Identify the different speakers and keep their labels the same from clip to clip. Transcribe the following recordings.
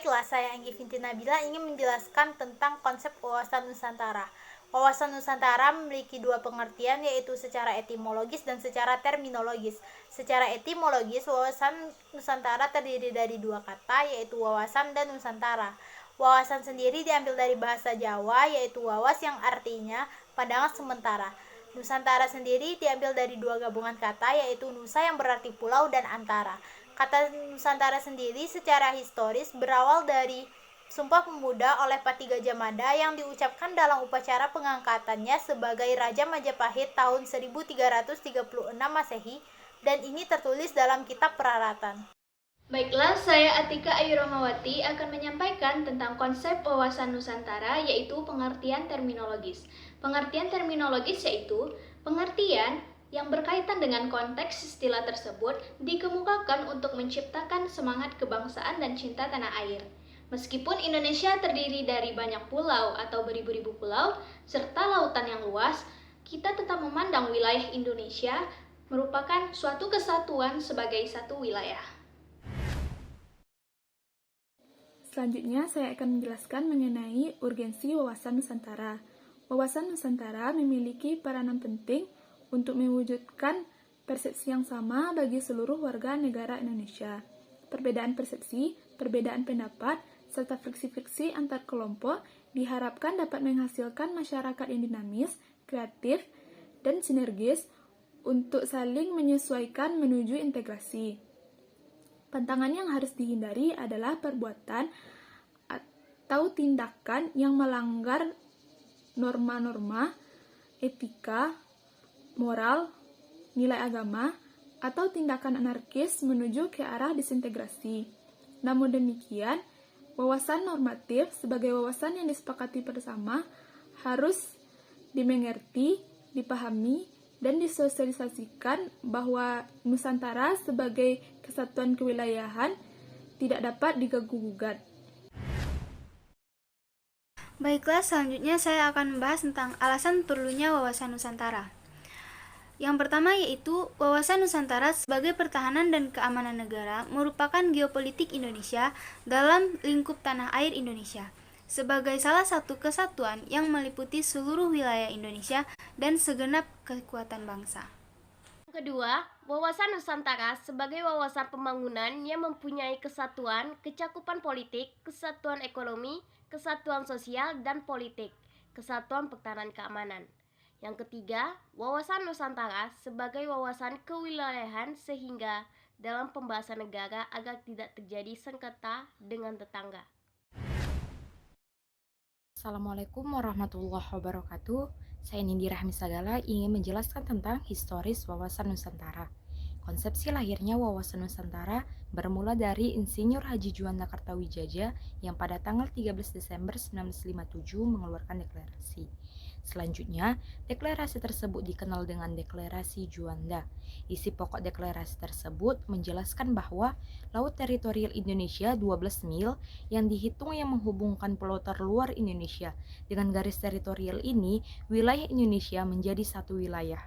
Speaker 1: Baiklah, saya Anggi Finti Nabila ingin menjelaskan tentang konsep wawasan Nusantara. Wawasan Nusantara memiliki dua pengertian, yaitu secara etimologis dan secara terminologis. Secara etimologis, wawasan Nusantara terdiri dari dua kata, yaitu wawasan dan Nusantara. Wawasan sendiri diambil dari bahasa Jawa, yaitu wawas yang artinya pandangan sementara. Nusantara sendiri diambil dari dua gabungan kata, yaitu nusa yang berarti pulau dan antara. Kata Nusantara sendiri secara historis berawal dari Sumpah Pemuda oleh Pati Gajah Mada yang diucapkan dalam upacara pengangkatannya sebagai Raja Majapahit tahun 1336 Masehi, dan ini tertulis dalam kitab Peraratan.
Speaker 2: Baiklah, saya Atika Ayu Rahmawati akan menyampaikan tentang konsep wawasan Nusantara, yaitu pengertian terminologis. Pengertian terminologis yaitu pengertian yang berkaitan dengan konteks istilah tersebut dikemukakan untuk menciptakan semangat kebangsaan dan cinta tanah air. Meskipun Indonesia terdiri dari banyak pulau atau beribu-ribu pulau, serta lautan yang luas, kita tetap memandang wilayah Indonesia merupakan suatu kesatuan sebagai satu wilayah.
Speaker 3: Selanjutnya, saya akan menjelaskan mengenai urgensi wawasan Nusantara. Wawasan Nusantara memiliki peranan penting untuk mewujudkan persepsi yang sama bagi seluruh warga negara Indonesia. Perbedaan persepsi, perbedaan pendapat, serta friksi-friksi antar kelompok diharapkan dapat menghasilkan masyarakat yang dinamis, kreatif, dan sinergis untuk saling menyesuaikan menuju integrasi. Pantangan yang harus dihindari adalah perbuatan atau tindakan yang melanggar norma-norma, etika, moral, nilai agama, atau tindakan anarkis menuju ke arah disintegrasi. Namun demikian, wawasan normatif sebagai wawasan yang disepakati bersama harus dimengerti, dipahami, dan disosialisasikan bahwa Nusantara sebagai kesatuan kewilayahan tidak dapat diganggu-gugat.
Speaker 4: Baiklah, selanjutnya saya akan membahas tentang alasan perlunya wawasan Nusantara. Yang pertama yaitu wawasan Nusantara sebagai pertahanan dan keamanan negara merupakan geopolitik Indonesia dalam lingkup tanah air Indonesia sebagai salah satu kesatuan yang meliputi seluruh wilayah Indonesia dan segenap kekuatan bangsa.
Speaker 5: Kedua, wawasan Nusantara sebagai wawasan pembangunan yang mempunyai kesatuan, kecakupan politik, kesatuan ekonomi, kesatuan sosial dan politik, kesatuan pertahanan keamanan. Yang ketiga, wawasan Nusantara sebagai wawasan kewilayahan sehingga dalam pembahasan negara agar tidak terjadi sengketa dengan tetangga.
Speaker 6: Assalamualaikum warahmatullahi wabarakatuh. Saya Nindi Rahmi Sagala ingin menjelaskan tentang historis wawasan Nusantara. Konsepsi lahirnya wawasan Nusantara bermula dari Insinyur Haji Juanda Kartawijaya yang pada tanggal 13 Desember 1957 mengeluarkan deklarasi. Selanjutnya, deklarasi tersebut dikenal dengan Deklarasi Juanda. Isi pokok deklarasi tersebut menjelaskan bahwa laut teritorial Indonesia 12 mil yang dihitung yang menghubungkan pulau terluar Indonesia. Dengan garis teritorial ini, wilayah Indonesia menjadi satu wilayah.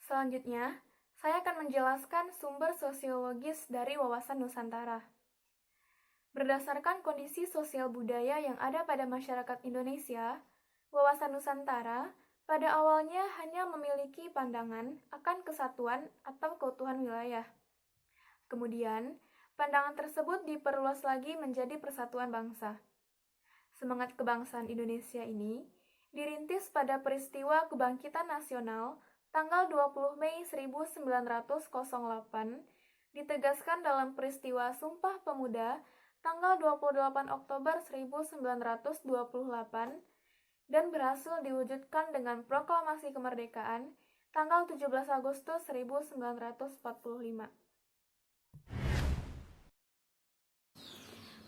Speaker 3: Selanjutnya, saya akan menjelaskan sumber sosiologis dari wawasan Nusantara. Berdasarkan kondisi sosial budaya yang ada pada masyarakat Indonesia, wawasan Nusantara pada awalnya hanya memiliki pandangan akan kesatuan atau keutuhan wilayah. Kemudian, pandangan tersebut diperluas lagi menjadi persatuan bangsa. Semangat kebangsaan Indonesia ini dirintis pada peristiwa kebangkitan nasional tanggal 20 Mei 1908, ditegaskan dalam peristiwa Sumpah Pemuda tanggal 28 Oktober 1928 dan berhasil diwujudkan dengan Proklamasi Kemerdekaan tanggal 17 Agustus 1945.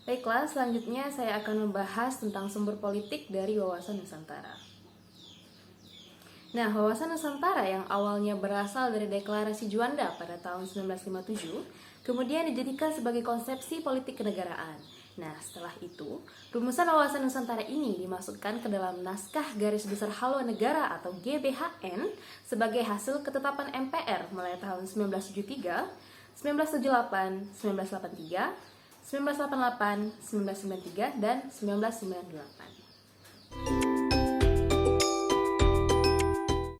Speaker 7: Baiklah, selanjutnya saya akan membahas tentang sumber politik dari wawasan Nusantara. Nah, wawasan Nusantara yang awalnya berasal dari Deklarasi Juanda pada tahun 1957, kemudian dijadikan sebagai konsepsi politik kenegaraan. Nah, setelah itu, rumusan wawasan Nusantara ini dimasukkan ke dalam Naskah Garis Besar Haluan Negara atau GBHN sebagai hasil ketetapan MPR mulai tahun 1973. 1978, 1983, 1988, 1993, dan 1998.